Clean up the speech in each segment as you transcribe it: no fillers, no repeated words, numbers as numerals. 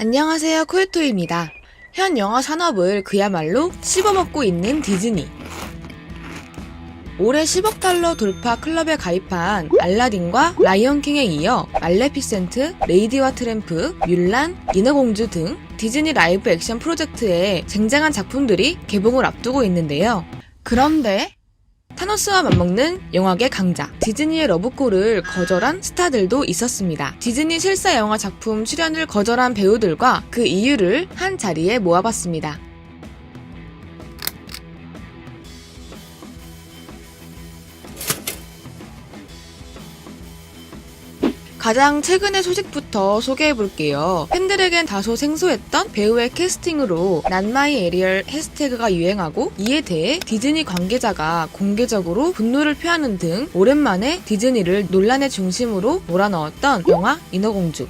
안녕하세요, 코요토입니다. 현 영화 산업을 그야말로 씹어먹고 있는 디즈니. 올해 10억 달러 돌파 클럽에 가입한 알라딘과 라이언킹에 이어 말레피센트, 레이디와 트램프, 뮬란, 인어공주 등 디즈니 라이브 액션 프로젝트의 쟁쟁한 작품들이 개봉을 앞두고 있는데요. 그런데 타노스와 맞먹는 영화계 강자 디즈니의 러브콜을 거절한 스타들도 있었습니다. 디즈니 실사 영화 작품 출연을 거절한 배우들과 그 이유를 한 자리에 모아봤습니다. 가장 최근의 소식부터 소개해볼게요. 팬들에겐 다소 생소했던 배우의 캐스팅으로 Not My Ariel 해시태그가 유행하고, 이에 대해 디즈니 관계자가 공개적으로 분노를 표하는 등 오랜만에 디즈니를 논란의 중심으로 몰아넣었던 영화 인어공주.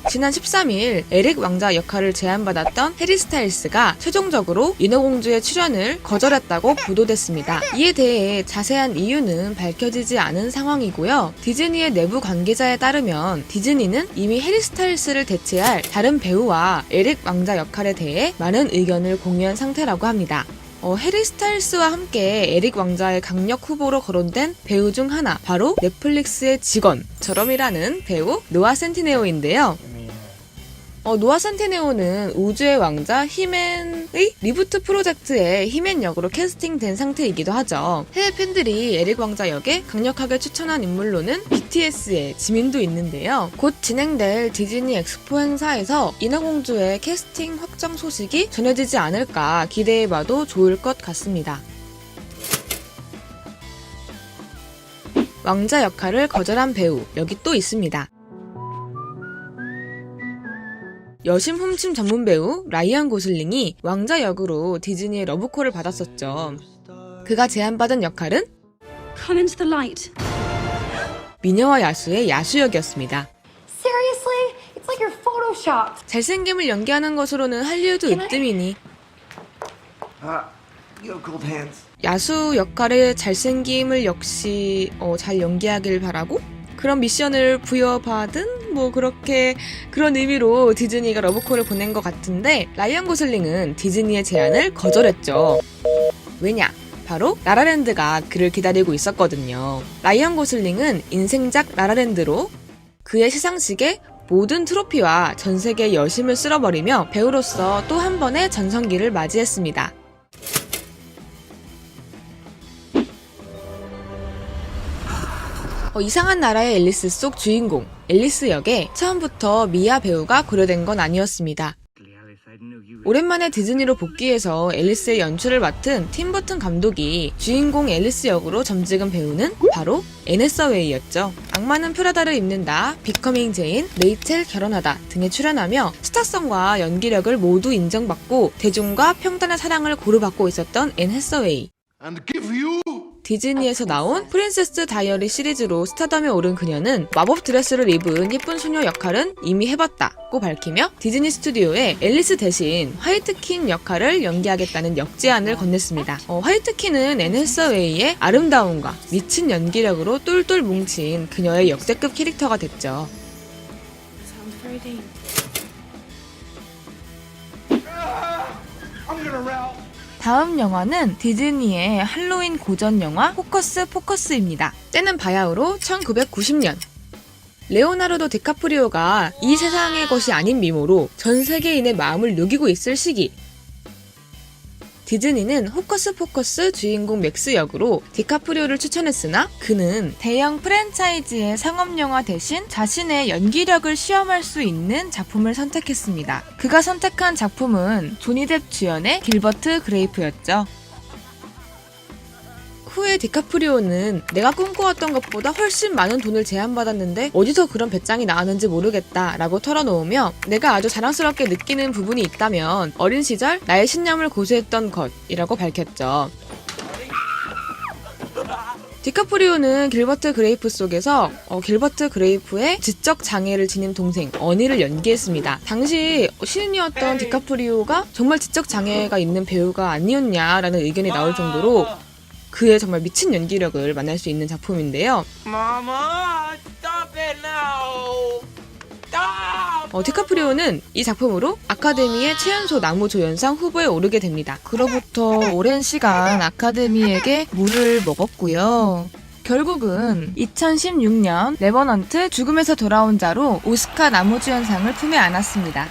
지난 13일 에릭 왕자 역할을 제안받았던 해리 스타일스가 최종적으로 인어공주의 출연을 거절했다고 보도됐습니다. 이에 대해 자세한 이유는 밝혀지지 않은 상황이고요. 디즈니의 내부 관계자에 따르면 디즈니는 이미 해리 스타일스를 대체할 다른 배우와 에릭 왕자 역할에 대해 많은 의견을 공유한 상태라고 합니다. 해리 스타일스와 함께 에릭 왕자의 강력 후보로 거론된 배우 중 하나, 바로 넷플릭스의 직원처럼이라는 배우 노아 센티네오인데요. 노아 센티네오는 우주의 왕자 히맨의 리부트 프로젝트에 히맨 역으로 캐스팅된 상태이기도 하죠. 해외 팬들이 에릭 왕자 역에 강력하게 추천한 인물로는 BTS의 지민도 있는데요. 곧 진행될 디즈니 엑스포 행사에서 인어공주의 캐스팅 확정 소식이 전해지지 않을까 기대해봐도 좋을 것 같습니다. 왕자 역할을 거절한 배우, 여기 또 있습니다. 여심 훔침 전문 배우 라이언 고슬링이 왕자 역으로 디즈니의 러브콜을 받았었죠. 그가 제안받은 역할은 Come into the light. 미녀와 야수의 야수 역이었습니다. Seriously? It's like you're photoshopped. 잘생김을 연기하는 것으로는 할리우드 으뜸이니 You have cold hands. 야수 역할의 잘생김을 역시 잘 연기하길 바라고 그런 미션을 부여받은 그런 의미로 디즈니가 러브콜을 보낸 것 같은데, 라이언 고슬링은 디즈니의 제안을 거절했죠. 왜냐? 바로 라라랜드가 그를 기다리고 있었거든요. 라이언 고슬링은 인생작 라라랜드로 그의 시상식에 모든 트로피와 전 세계의 여심을 쓸어버리며 배우로서 또 한 번의 전성기를 맞이했습니다. 이상한 나라의 앨리스 속 주인공 앨리스 역에 처음부터 미아 배우가 고려된 건 아니었습니다. 오랜만에 디즈니로 복귀해서 앨리스의 연출을 맡은 팀 버튼 감독이 주인공 앨리스 역으로 점찍은 배우는 바로 앤 해서웨이였죠. 악마는 프라다를 입는다, 비커밍 제인, 레이첼 결혼하다 등에 출연하며 스타성과 연기력을 모두 인정받고 대중과 평단의 사랑을 고루받고 있었던 앤 해서웨이. 디즈니에서 나온 프린세스 다이어리 시리즈로 스타덤에 오른 그녀는 마법 드레스를 입은 예쁜 소녀 역할은 이미 해봤다고 밝히며 디즈니 스튜디오에 앨리스 대신 화이트퀸 역할을 연기하겠다는 역제안을 건넸습니다. 화이트퀸은 앤 해서웨이의 아름다움과 미친 연기력으로 똘똘 뭉친 그녀의 역대급 캐릭터가 됐죠. 다음 영화는 디즈니의 할로윈 고전 영화 호커스 포커스입니다. 때는 바야흐로 1990년. 레오나르도 디카프리오가 이 세상의 것이 아닌 미모로 전 세계인의 마음을 녹이고 있을 시기. 디즈니는 호커스 포커스 주인공 맥스 역으로 디카프리오를 추천했으나 그는 대형 프랜차이즈의 상업영화 대신 자신의 연기력을 시험할 수 있는 작품을 선택했습니다. 그가 선택한 작품은 조니 뎁 주연의 길버트 그레이프였죠. 후에 디카프리오는 내가 꿈꿔왔던 것보다 훨씬 많은 돈을 제안받았는데 어디서 그런 배짱이 나왔는지 모르겠다 라고 털어놓으며, 내가 아주 자랑스럽게 느끼는 부분이 있다면 어린 시절 나의 신념을 고수했던 것이라고 밝혔죠. 디카프리오는 길버트 그레이프 속에서 길버트 그레이프의 지적 장애를 지닌 동생 어니를 연기했습니다. 당시 신인이었던 디카프리오가 정말 지적 장애가 있는 배우가 아니었냐라는 의견이 나올 정도로 그의 정말 미친 연기력을 만날 수 있는 작품인데요. Mama, stop it now. Stop. 디카프리오는 이 작품으로 아카데미의 최연소 남우조연상 후보에 오르게 됩니다. 그로부터 오랜 시간 아카데미에게 물을 먹었고요. 결국은 2016년 레버넌트 죽음에서 돌아온 자로 오스카 남우주연상을 품에 안았습니다.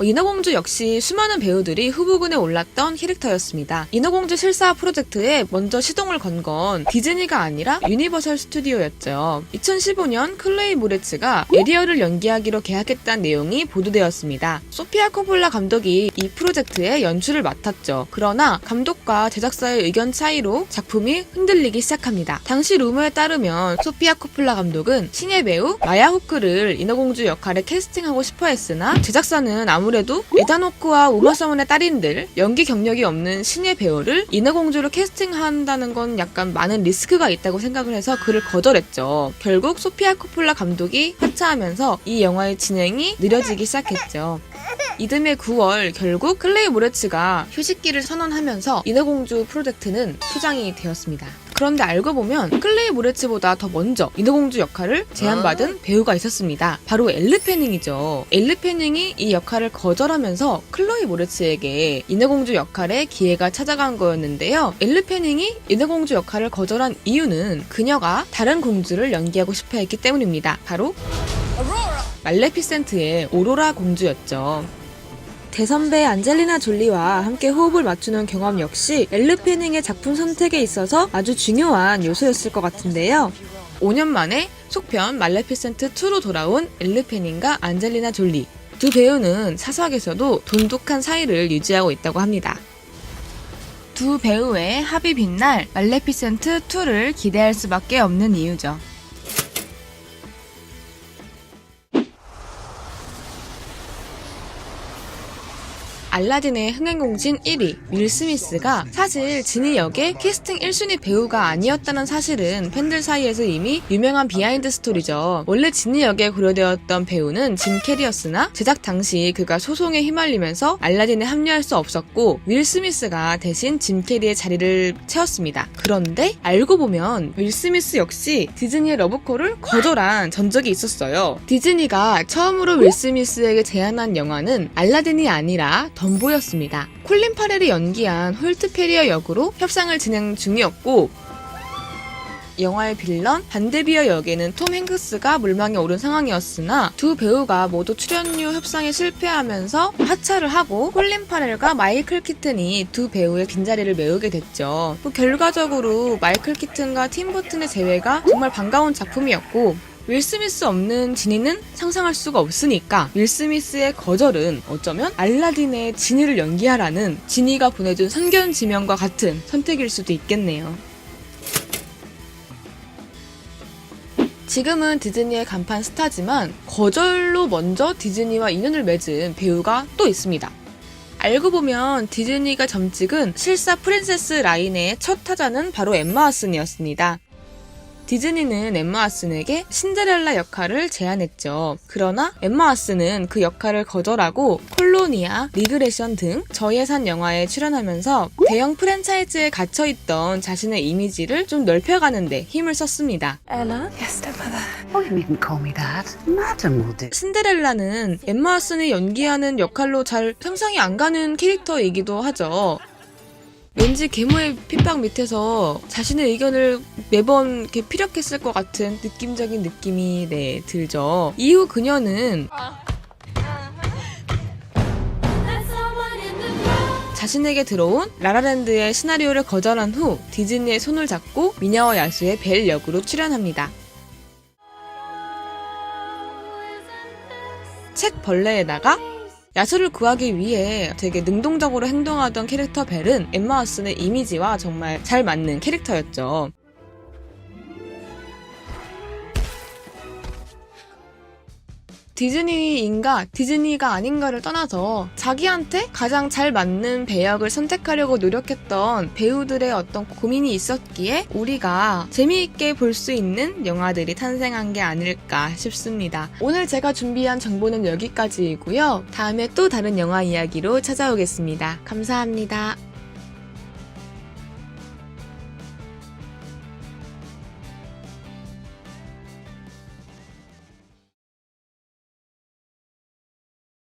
인어공주 역시 수많은 배우들이 후보군에 올랐던 캐릭터였습니다. 인어공주 실사 프로젝트에 먼저 시동을 건 건 디즈니가 아니라 유니버설 스튜디오였죠. 2015년 클레이 모레츠가 에리얼을 연기하기로 계약했다는 내용이 보도되었습니다. 소피아 코폴라 감독이 이 프로젝트의 연출을 맡았죠. 그러나 감독과 제작사의 의견 차이로 작품이 흔들리기 시작합니다. 당시 루머에 따르면 소피아 코폴라 감독은 신예 배우 마야 호크를 인어공주 역할에 캐스팅하고 싶어 했으나 제작사는 아무래도 에단 호크와 우마 서먼의 딸인들 연기 경력이 없는 신예 배우를 인어공주로 캐스팅한다는 건 약간 많은 리스크가 있다고 생각을 해서 그를 거절했죠. 결국 소피아 코폴라 감독이 하차하면서 이 영화의 진행이 느려지기 시작했죠. 이듬해 9월 결국 클레이 모레츠가 휴식기를 선언하면서 인어공주 프로젝트는 수장이 되었습니다. 그런데 알고 보면 클레이 모레츠보다 더 먼저 인어공주 역할을 제안받은 배우가 있었습니다. 바로 엘르 페닝이죠. 엘르 페닝이 이 역할을 거절하면서 클레이 모레츠에게 인어공주 역할의 기회가 찾아간 거였는데요. 엘르 페닝이 인어공주 역할을 거절한 이유는 그녀가 다른 공주를 연기하고 싶어 했기 때문입니다. 바로 말레피센트의 오로라 공주였죠. 대선배 안젤리나 졸리와 함께 호흡을 맞추는 경험 역시 엘르 페닝의 작품 선택에 있어서 아주 중요한 요소였을 것 같은데요. 5년 만에 속편 말레피센트 2로 돌아온 엘르 페닝과 안젤리나 졸리. 두 배우는 사석에서도 돈독한 사이를 유지하고 있다고 합니다. 두 배우의 합이 빛날 말레피센트 2를 기대할 수밖에 없는 이유죠. 알라딘의 흥행공신 1위 윌 스미스가 사실 지니 역의 캐스팅 1순위 배우가 아니었다는 사실은 팬들 사이에서 이미 유명한 비하인드 스토리죠. 원래 지니 역에 고려되었던 배우는 짐 캐리였으나 제작 당시 그가 소송에 휘말리면서 알라딘에 합류할 수 없었고 윌 스미스가 대신 짐 캐리의 자리를 채웠습니다. 그런데 알고 보면 윌 스미스 역시 디즈니의 러브콜을 거절한 전적이 있었어요. 디즈니가 처음으로 윌 스미스에게 제안한 영화는 알라딘이 아니라 덤보였습니다. 콜린 파렐이 연기한 홀트 페리어 역으로 협상을 진행 중이었고 영화의 빌런 반데비어 역에는 톰 행크스가 물망에 오른 상황이었으나 두 배우가 모두 출연료 협상에 실패하면서 하차를 하고 콜린 파렐과 마이클 키튼이 두 배우의 빈자리를 메우게 됐죠. 결과적으로 마이클 키튼과 팀 버튼의 재회가 정말 반가운 작품이었고 윌 스미스 없는 지니는 상상할 수가 없으니까 윌 스미스의 거절은 어쩌면 알라딘의 지니를 연기하라는 지니가 보내준 선견 지명과 같은 선택일 수도 있겠네요. 지금은 디즈니의 간판 스타지만 거절로 먼저 디즈니와 인연을 맺은 배우가 또 있습니다. 알고 보면 디즈니가 점찍은 실사 프린세스 라인의 첫 타자는 바로 엠마 왓슨이었습니다. 디즈니는 엠마 왓슨에게 신데렐라 역할을 제안했죠. 그러나 엠마 왓슨은 그 역할을 거절하고 콜로니아, 리그레션 등 저예산 영화에 출연하면서 대형 프랜차이즈에 갇혀있던 자신의 이미지를 좀 넓혀가는 데 힘을 썼습니다. Ella? Yes, stepmother. Oh, you needn't call me that. Madam will do. 신데렐라는 엠마 왓슨이 연기하는 역할로 잘 상상이 안 가는 캐릭터이기도 하죠. 왠지 계모의 핍박 밑에서 자신의 의견을 매번 이렇게 피력했을 것 같은 느낌적인 느낌이 들죠. 이후 그녀는 자신에게 들어온 라라랜드의 시나리오를 거절한 후 디즈니의 손을 잡고 미녀와 야수의 벨 역으로 출연합니다. 책 벌레에다가 야수를 구하기 위해 되게 능동적으로 행동하던 캐릭터 벨은 엠마 왓슨의 이미지와 정말 잘 맞는 캐릭터였죠. 디즈니인가 디즈니가 아닌가를 떠나서 자기한테 가장 잘 맞는 배역을 선택하려고 노력했던 배우들의 어떤 고민이 있었기에 우리가 재미있게 볼 수 있는 영화들이 탄생한 게 아닐까 싶습니다. 오늘 제가 준비한 정보는 여기까지이고요. 다음에 또 다른 영화 이야기로 찾아오겠습니다. 감사합니다.